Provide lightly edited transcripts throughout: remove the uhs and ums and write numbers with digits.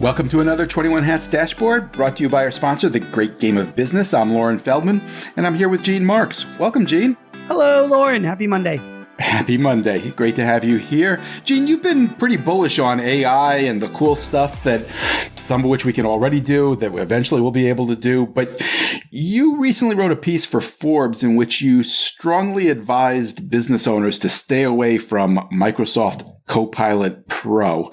Welcome to another 21 Hats Dashboard, brought to you by our sponsor, The Great Game of Business. I'm Loren Feldman, and I'm here with Gene Marks. Welcome, Gene. Hello, Loren. Happy Monday. Happy Monday. Great to have you here. Gene, you've been pretty bullish on AI and the cool stuff that some of which we can already do, that eventually we'll be able to do. But you recently wrote a piece for Forbes in which you strongly advised business owners to stay away from Microsoft Copilot Pro.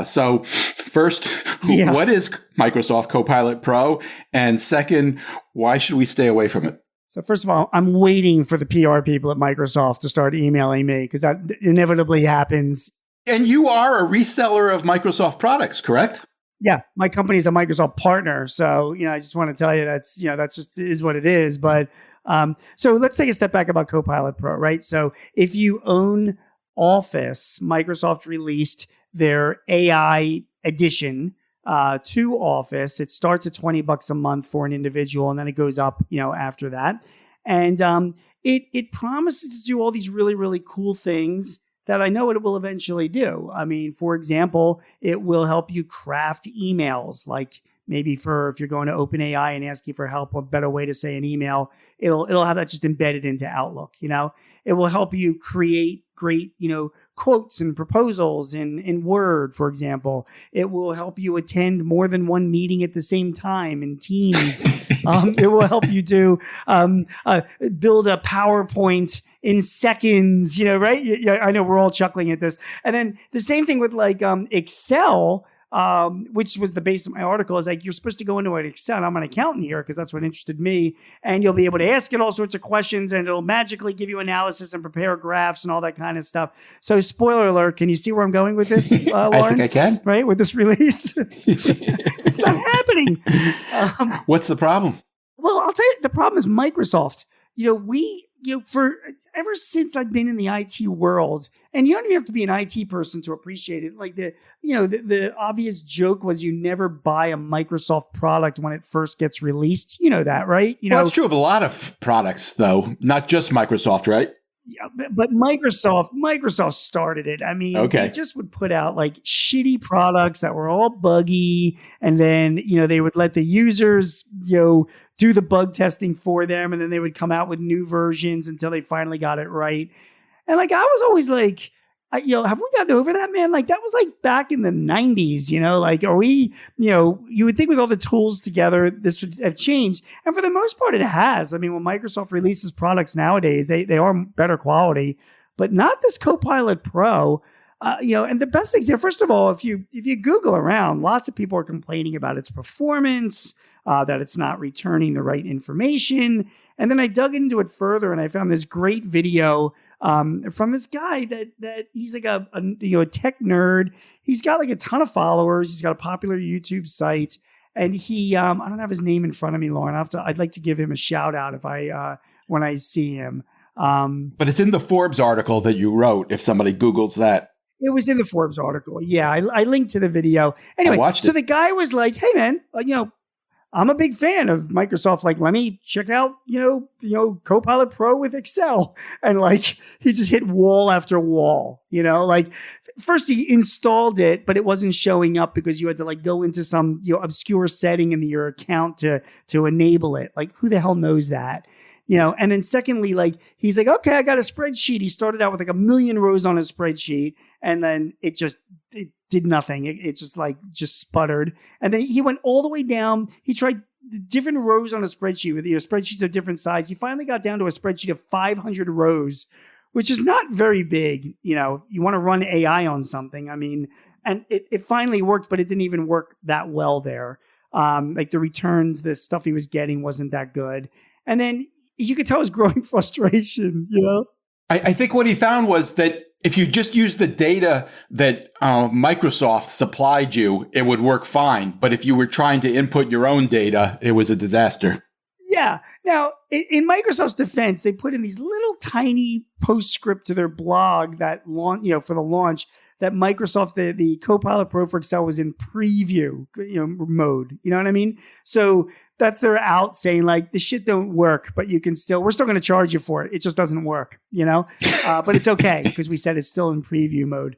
So first, What is Microsoft Copilot Pro? And second, why should we stay away from it? So first of all, I'm waiting for the PR people at Microsoft to start emailing me because that inevitably happens. And you are a reseller of Microsoft products, correct? Yeah, my company is a Microsoft partner. So, I just want to tell you that's just is what it is. But so let's take a step back about Copilot Pro, right? So if you own Office, Microsoft released their AI edition to Office. It starts at $20 a month for an individual, and then it goes up, after that. And it promises to do all these really, really cool things that I know it will eventually do. I mean, for example, it will help you craft emails, like maybe if you're going to OpenAI and asking for help, a better way to say an email, it'll have that just embedded into Outlook. It will help you create great, quotes and proposals in Word, for example. It will help you attend more than one meeting at the same time in Teams. It will help you build a PowerPoint in seconds, right? I know we're all chuckling at this. And then the same thing with Excel, which was the base of my article, is like you're supposed to go into an Excel. I'm an accountant here because that's what interested me. And you'll be able to ask it all sorts of questions and it'll magically give you analysis and prepare graphs and all that kind of stuff. So spoiler alert, can you see where I'm going with this, Loren? I think I can. Right? With this release? It's not happening. What's the problem? Well, I'll tell you, the problem is Microsoft. For ever since I've been in the IT world, and you don't even have to be an IT person to appreciate it. Like the obvious joke was you never buy a Microsoft product when it first gets released. You know that, right? Well, that's true of a lot of products, though, not just Microsoft, right? Yeah, but Microsoft started it. I mean, They just would put out like shitty products that were all buggy, and then they would let the users do the bug testing for them, and then they would come out with new versions until they finally got it right. And I was always like, have we gotten over that, man? Like that was like back in the 90s, are we, you would think with all the tools together, this would have changed. And for the most part, it has. I mean, when Microsoft releases products nowadays, they are better quality, but not this Copilot Pro. And the best things there, first of all, if you Google around, lots of people are complaining about its performance, that it's not returning the right information. And then I dug into it further and I found this great video from this guy that he's like a tech nerd. He's got like a ton of followers. He's got a popular YouTube site, and he I don't have his name in front of me, Loren. I'd like to give him a shout out if when I see him. But it's in the Forbes article that you wrote. If somebody Googles that. It was in the Forbes article. Yeah, I linked to the video. Anyway, the guy was like, "Hey, man, I'm a big fan of Microsoft. Like, let me check out, Copilot Pro with Excel." And like, he just hit wall after wall, first he installed it, but it wasn't showing up because you had to like go into some, obscure setting in your account to enable it. Like, who the hell knows that? And then secondly, like, he's like, okay, I got a spreadsheet. He started out with like 1 million rows on his spreadsheet, and then it did nothing. It just sputtered. And then he went all the way down. He tried different rows on a spreadsheet with spreadsheets of different size. He finally got down to a spreadsheet of 500 rows, which is not very big. You want to run AI on something. I mean, and it finally worked, but it didn't even work that well there. Like the returns, the stuff he was getting wasn't that good. And then you could tell his growing frustration, I think what he found was that if you just use the data that Microsoft supplied you, it would work fine. But if you were trying to input your own data, it was a disaster. Yeah. Now, in Microsoft's defense, they put in these little tiny postscript to their blog that for the launch, that Microsoft, the Copilot Pro for Excel was in preview, mode. You know what I mean? So that's their out saying like, this shit don't work, but we're still going to charge you for it. It just doesn't work, but it's okay because we said it's still in preview mode.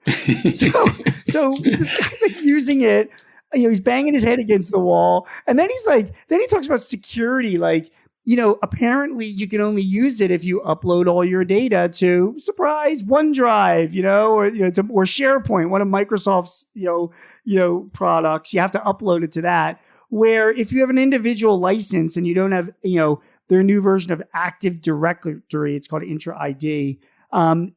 So this guy's like using it. He's banging his head against the wall. And then then he talks about security. Like, apparently you can only use it if you upload all your data to, surprise, OneDrive, or SharePoint, one of Microsoft's, products. You have to upload it to that. Where if you have an individual license and you don't have, their new version of Active Directory, it's called Intra ID.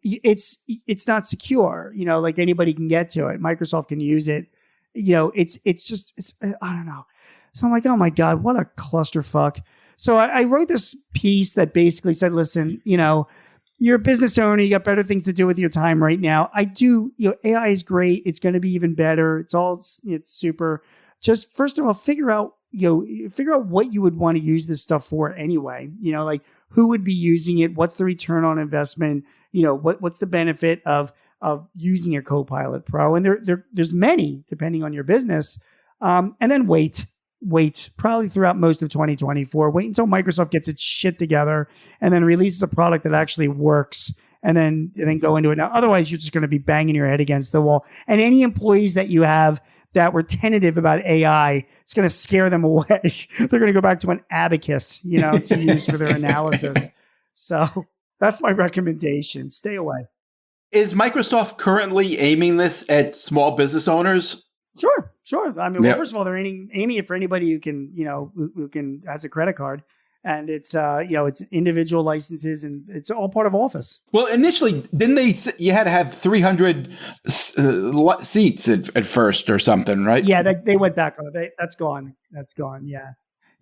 It's not secure, like anybody can get to it. Microsoft can use it. It's I don't know. So I'm like, oh my God, what a clusterfuck. So I wrote this piece that basically said, listen, you're a business owner. You got better things to do with your time right now. AI is great. It's going to be even better. It's super. Just first of all, figure out what you would want to use this stuff for anyway. Like who would be using it? What's the return on investment? What's the benefit of using a Copilot Pro? And there's many depending on your business. And then wait probably throughout most of 2024. Wait until Microsoft gets its shit together and then releases a product that actually works. And then go into it. Now, otherwise, you're just going to be banging your head against the wall. And any employees that you have that were tentative about AI, it's going to scare them away. They're going to go back to an abacus, to use for their analysis. So that's my recommendation. Stay away. Is Microsoft currently aiming this at small business owners? Sure. I mean, well, first of all, they're aiming it for anybody who can, who has a credit card. And it's, it's individual licenses and it's all part of Office. Well, initially, you had to have 300 seats at first or something, right? Yeah, they went back on it. That's gone. Yeah.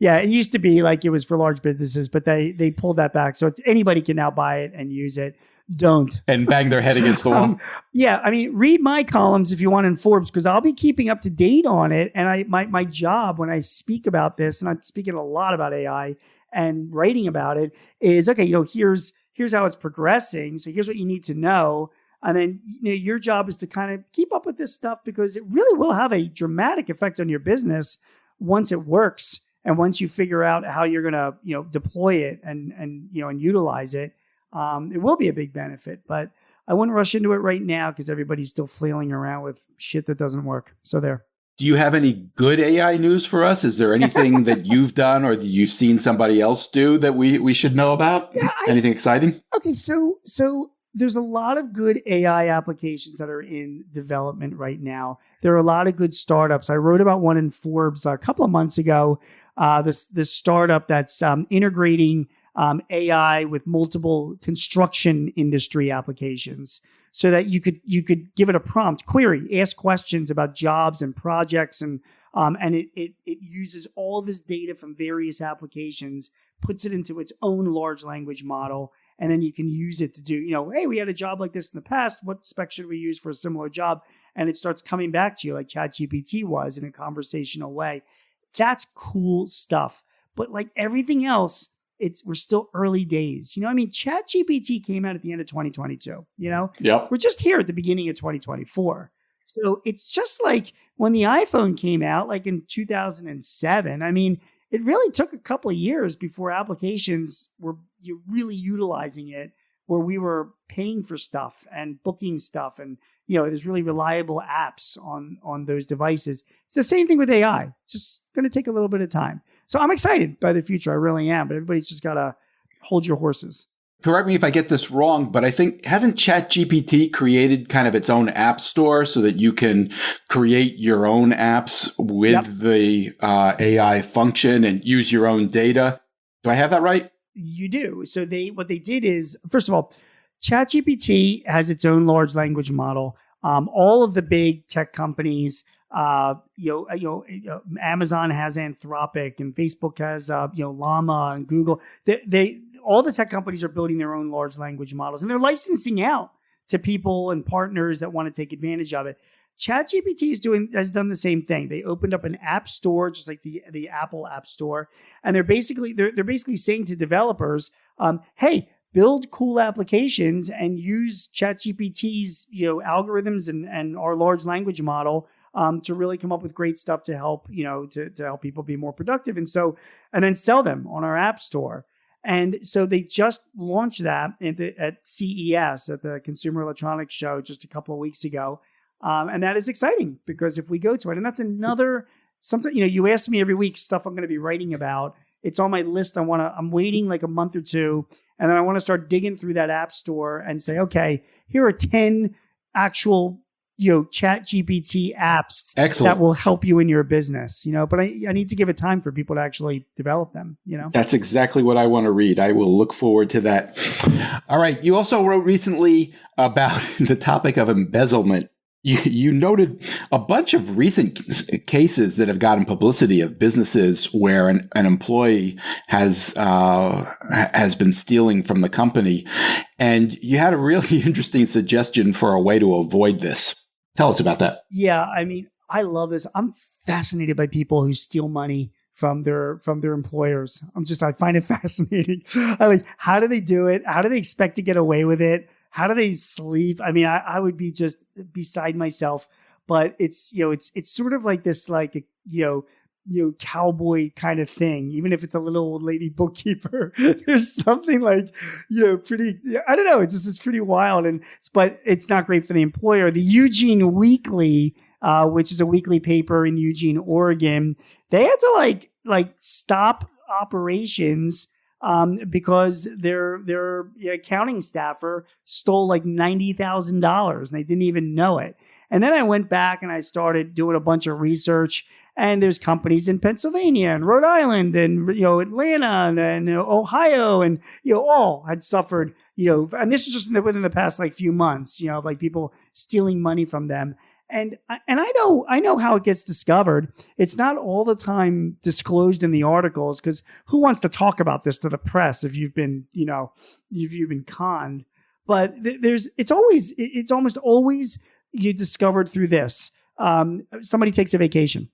Yeah, it used to be like it was for large businesses, but they pulled that back. So anybody can now buy it and use it. Don't. And bang their head against the wall. Yeah, I mean, read my columns if you want in Forbes, because I'll be keeping up to date on it. And my job when I speak about this, and I'm speaking a lot about AI, and writing about it is, okay, here's how it's progressing. So here's what you need to know. And then, your job is to kind of keep up with this stuff because it really will have a dramatic effect on your business once it works. And once you figure out how you're going to, deploy it and utilize it, it will be a big benefit, but I wouldn't rush into it right now because everybody's still flailing around with shit that doesn't work. So there. Do you have any good AI news for us? Is there anything that you've done or that you've seen somebody else do that we should know about? Yeah, anything exciting? Okay, so there's a lot of good AI applications that are in development right now. There are a lot of good startups. I wrote about one in Forbes a couple of months ago. This startup that's integrating AI with multiple construction industry applications, so that you could give it a prompt query, ask questions about jobs and projects, and it uses all this data from various applications, puts it into its own large language model, and then you can use it to do, hey, we had a job like this in the past. What spec should we use for a similar job? And it starts coming back to you like ChatGPT was in a conversational way. That's cool stuff. But like everything else, we're still early days. ChatGPT came out at the end of 2022, Yep. We're just here at the beginning of 2024. So it's just like when the iPhone came out, like in 2007. I mean, it really took a couple of years before applications were really utilizing it, where we were paying for stuff and booking stuff. And, there's really reliable apps on those devices. It's the same thing with AI. Just going to take a little bit of time. So I'm excited by the future. I really am. But everybody's just got to hold your horses. Correct me if I get this wrong, but I think, hasn't ChatGPT created kind of its own app store so that you can create your own apps with the AI function and use your own data? Do I have that right? You do. So what they did is, first of all, ChatGPT has its own large language model. All of the big tech companies, Amazon has Anthropic, and Facebook has Llama, and Google. All the tech companies are building their own large language models, and they're licensing out to people and partners that want to take advantage of it. ChatGPT has done the same thing. They opened up an app store, just like the Apple App Store, and they're basically saying to developers, hey, build cool applications and use ChatGPT's algorithms and our large language model to really come up with great stuff to help to help people be more productive, and then sell them on our app store. And so they just launched that at CES, at the Consumer Electronics Show, just a couple of weeks ago. And that is exciting because if we go to it, and that's another something, you ask me every week stuff I'm going to be writing about. It's on my list. I'm waiting like a month or two, and then I want to start digging through that app store and say, okay, here are 10 actual, chat GPT apps that will help you in your business, but I need to give it time for people to actually develop them, That's exactly what I want to read. I will look forward to that. All right. You also wrote recently about the topic of embezzlement. You noted a bunch of recent cases that have gotten publicity of businesses where an employee has been stealing from the company. And you had a really interesting suggestion for a way to avoid this. Tell us about that. Yeah, I mean, I love this. I'm fascinated by people who steal money from their employers. I find it fascinating. How do they do it? How do they expect to get away with it? How do they sleep? I mean, I would be just beside myself, but it's sort of like this, cowboy kind of thing. Even if it's a little old lady bookkeeper, there's something pretty, I don't know. It's pretty wild. But it's not great for the employer. The Eugene Weekly, which is a weekly paper in Eugene, Oregon, they had to stop operations because their accounting staffer stole $90,000 and they didn't even know it. And then I went back and I started doing a bunch of research, and there's companies in Pennsylvania and Rhode Island and Atlanta and Ohio and all had suffered, and this is just within the past few months, people stealing money from them. And I know how it gets discovered. It's not all the time disclosed in the articles because who wants to talk about this to the press if you've been, you've been conned. But it's almost always you discovered through this. Somebody takes a vacation,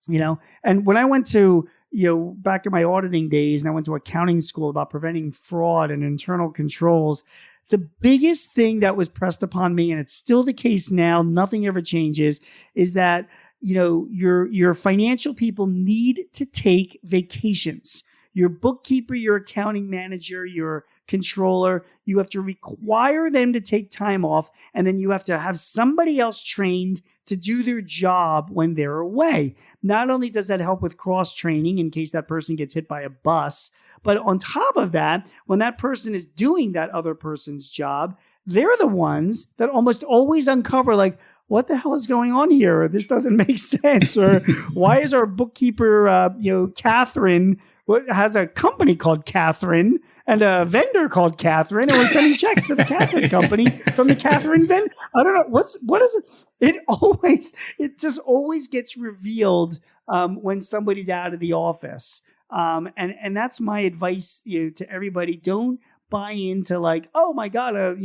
and when I went to, back in my auditing days and I went to accounting school about preventing fraud and internal controls, the biggest thing that was pressed upon me, and it's still the case now, nothing ever changes, is that, your financial people need to take vacations. Your bookkeeper, your accounting manager, your controller, you have to require them to take time off, and then you have to have somebody else trained to do their job when they're away. Not only does that help with cross-training in case that person gets hit by a bus, but on top of that, when that person is doing that other person's job, they're the ones that almost always uncover, what the hell is going on here? Or this doesn't make sense. Or why is our bookkeeper, Catherine, has a company called Catherine and a vendor called Catherine, and we're sending checks to the Catherine company from the Catherine vendor. I don't know. what is it? It just always gets revealed when somebody's out of the office. And that's my advice, to everybody. Don't buy into oh my God,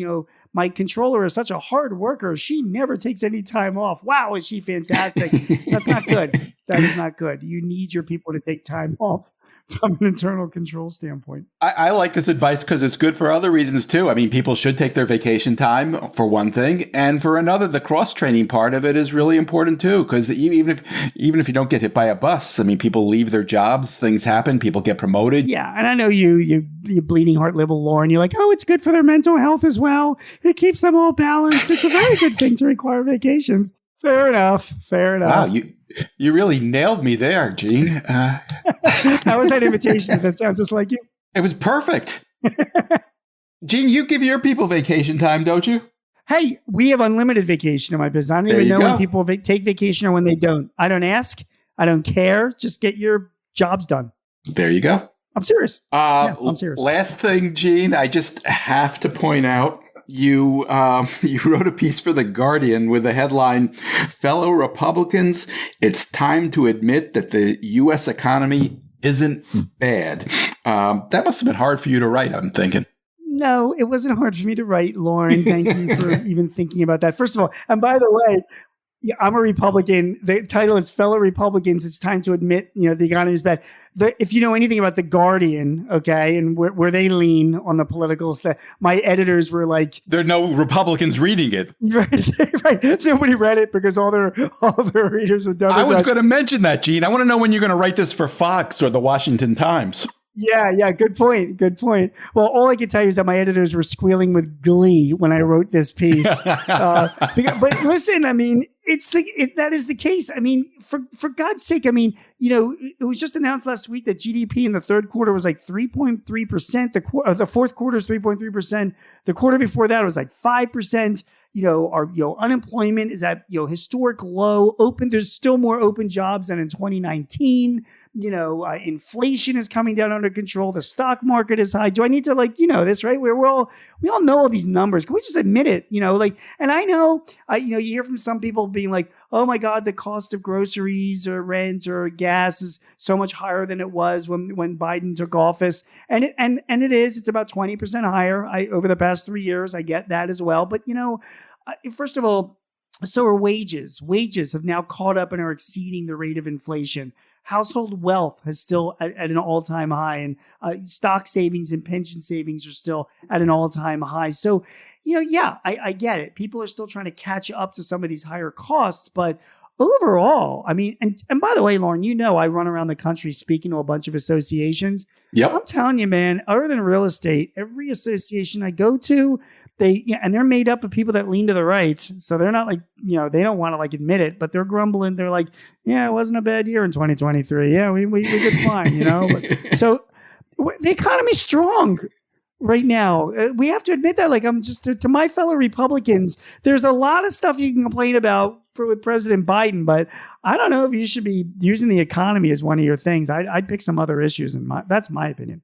my controller is such a hard worker. She never takes any time off. Wow, is she fantastic? That's not good. That is not good. You need your people to take time off from an internal control standpoint. I like this advice because it's good for other reasons too. I mean, people should take their vacation time for one thing, and for another, the cross-training part of it is really important too. Because even if you don't get hit by a bus, I mean, people leave their jobs, things happen, people get promoted. Yeah, and I know you bleeding heart little Loren, you're like, oh, it's good for their mental health as well. It keeps them all balanced. It's a very good thing to require vacations. Fair enough. Wow, you really nailed me there, Gene. How was that invitation? That sounds just like you. It was perfect. Gene, you give your people vacation time, don't you? Hey, we have unlimited vacation in my business. I don't even know when people take vacation or when they don't. I don't ask. I don't care. Just get your jobs done. There you go. I'm serious. I'm serious. Last thing, Gene, I just have to point out, you wrote a piece for The Guardian with the headline, "Fellow Republicans, it's time to admit that the U.S. economy isn't bad." That must have been hard for you to write, I'm thinking. No, it wasn't hard for me to write, Loren. Thank you for even thinking about that. First of all, and by the way, yeah, I'm a Republican. The title is "Fellow Republicans, it's time to admit, the economy is bad." If you know anything about The Guardian, okay, and where they lean on the politicals, that my editors were like, there are no Republicans reading it. Right. Nobody read it because all their readers were done. I was going to mention that, Gene. I want to know when you're going to write this for Fox or the Washington Times. Yeah. Good point. Well, all I can tell you is that my editors were squealing with glee when I wrote this piece. But listen, I mean, that is the case. I mean, for God's sake, I mean, it was just announced last week that GDP in the third quarter was like 3.3%. The fourth quarter is 3.3%. The quarter before that was like 5%. Our unemployment is at historic low. There's still more open jobs than in 2019. Inflation is coming down under control. The stock market is high. Do I need to this, right? We all know all these numbers. Can we just admit it? And I know, you hear from some people being like, oh my God, the cost of groceries or rent or gas is so much higher than it was when Biden took office. And it is, it's about 20% higher over the past 3 years. I get that as well. But, first of all, so are wages. Wages have now caught up and are exceeding the rate of inflation. Household wealth is still at an all-time high, and stock savings and pension savings are still at an all-time high. So, I get it. People are still trying to catch up to some of these higher costs, but overall, I mean, and by the way, Loren, I run around the country speaking to a bunch of associations. Yep. I'm telling you, man, other than real estate, every association I go to, they're made up of people that lean to the right. So they're not like, they don't want to admit it, but they're grumbling. They're like, yeah, it wasn't a bad year in 2023. Yeah, we did fine, So the economy's strong right now. We have to admit that. I'm just to my fellow Republicans, there's a lot of stuff you can complain about with President Biden, but I don't know if you should be using the economy as one of your things. I'd pick some other issues, that's my opinion.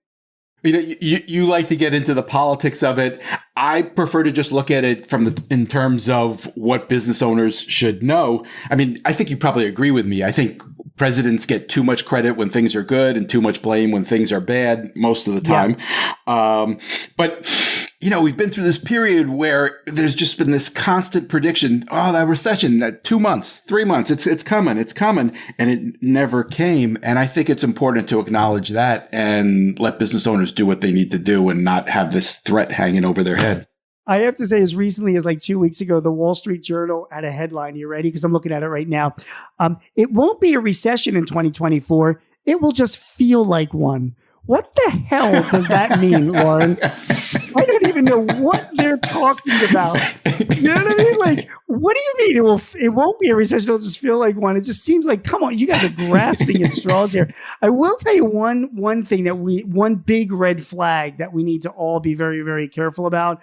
You like to get into the politics of it. I prefer to just look at it in terms of what business owners should know. I mean, I think you probably agree with me. I think presidents get too much credit when things are good and too much blame when things are bad most of the time. Yes. But we've been through this period where there's just been this constant prediction. Oh, that recession, 2 months, 3 months, it's coming. And it never came. And I think it's important to acknowledge that and let business owners do what they need to do and not have this threat hanging over their head. I have to say, as recently as 2 weeks ago, the Wall Street Journal had a headline. You ready? Because I'm looking at it right now. It won't be a recession in 2024. It will just feel like one. What the hell does that mean, Loren? I don't even know what they're talking about. You know what I mean? What do you mean it won't be a recession? It'll just feel like one. It just seems like, come on, you guys are grasping at straws here. I will tell you one thing one big red flag that we need to all be very, very careful about.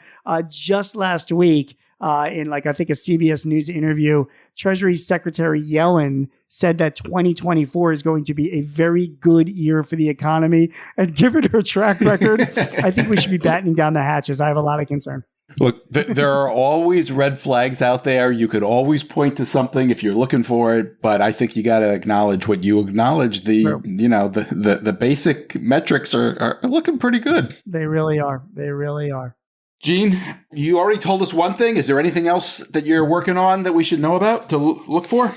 Just last week, in I think a CBS News interview, Treasury Secretary Yellen said that 2024 is going to be a very good year for the economy. And given her track record, I think we should be battening down the hatches. I have a lot of concern. Look, there are always red flags out there. You could always point to something if you're looking for it, but I think you got to acknowledge what you acknowledge. The basic metrics are looking pretty good. They really are. They really are. Gene, you already told us one thing. Is there anything else that you're working on that we should know about to look for?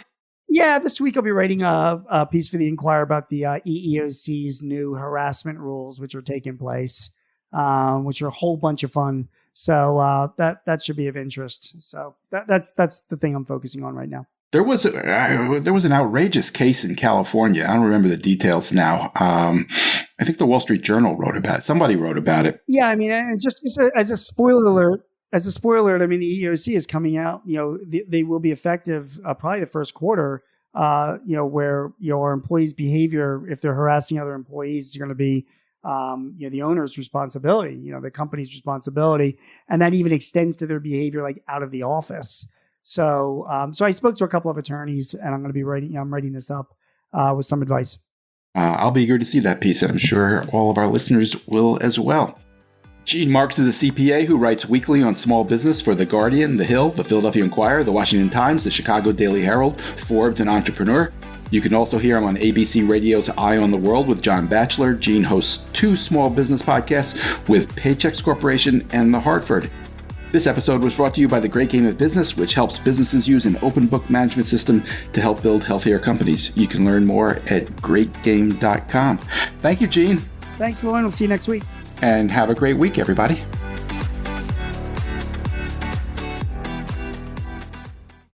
Yeah, this week I'll be writing a piece for the Inquirer about the EEOC's new harassment rules, which are taking place, which are a whole bunch of fun. So that should be of interest. So that's the thing I'm focusing on right now. There was an outrageous case in California. I don't remember the details now. I think the Wall Street Journal wrote about it. Somebody wrote about it. Yeah, I mean, just as a spoiler alert. I mean, the EEOC is coming out. They will be effective probably the first quarter. Where your employees' behavior, if they're harassing other employees, is going to be the owner's responsibility. The company's responsibility, and that even extends to their behavior out of the office. So I spoke to a couple of attorneys, and I'm going to be writing this up with some advice. I'll be eager to see that piece, and I'm sure all of our listeners will as well. Gene Marks is a CPA who writes weekly on small business for The Guardian, The Hill, The Philadelphia Inquirer, The Washington Times, The Chicago Daily Herald, Forbes, and Entrepreneur. You can also hear him on ABC Radio's Eye on the World with John Batchelor. Gene hosts 2 small business podcasts with Paychex Corporation and The Hartford. This episode was brought to you by The Great Game of Business, which helps businesses use an open book management system to help build healthier companies. You can learn more at greatgame.com. Thank you, Gene. Thanks, Loren. We'll see you next week. And have a great week, everybody.